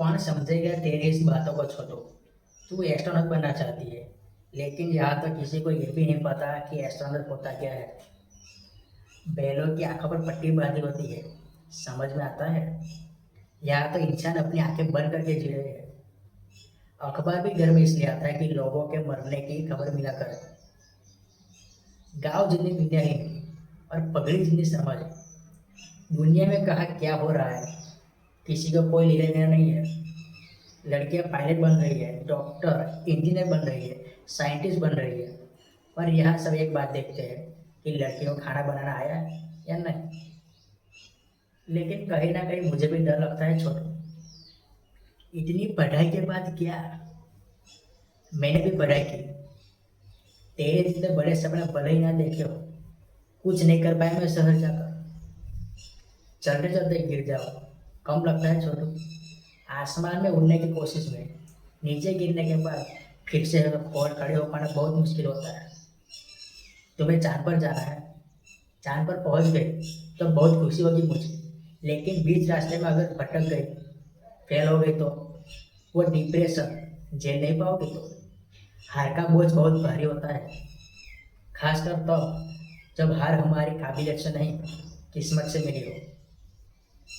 कौन समझेगा तेरी इस बातों को छोटू। तू एस्ट्रोनॉट बनना चाहती है, लेकिन यहाँ तो किसी को ये भी नहीं पता कि एस्ट्रोनॉट होता क्या है। बैलों की आंखों पर पट्टी बांधी होती है, समझ में आता है। यहाँ तो इंसान अपनी आंखें बंद करके जी रहे हैं। अखबार भी घर में इसलिए आता है कि लोगों के मरने की खबर मिला करे। गाँव जितनी दुनिया ही नहीं, और पगड़ी जितनी समझ है। दुनिया में कहाँ क्या हो रहा है, किसी को कोई लेना देना नहीं है। लड़कियां पायलट बन रही है, डॉक्टर इंजीनियर बन रही है, साइंटिस्ट बन रही है। पर यहाँ सब एक बात देखते हैं कि लड़कियों को खाना बनाना आया है या नहीं। लेकिन कहीं ना कहीं मुझे भी डर लगता है छोटू। इतनी पढ़ाई के बाद क्या। मैंने भी पढ़ाई की, तेरे जितने बड़े सपने भले ही ना देखे हो, कुछ नहीं कर पाए मैं शहर जाकर। चलते चलते गिर जाओ, कम लगता है छोटू। आसमान में उड़ने की कोशिश में नीचे गिरने के बाद फिर से और खड़े हो पाना बहुत मुश्किल होता है। तुम्हें चांद पर जाना है, चांद पर पहुंच गई तो बहुत खुशी होगी मुझे। लेकिन बीच रास्ते में अगर भटक गई, फेल हो गई तो वो डिप्रेशन झेल नहीं पाओगी तो। हार का बोझ बहुत भारी होता है, खासकर तो जब हार हमारी काबिलियत से नहीं किस्मत से मिली हो।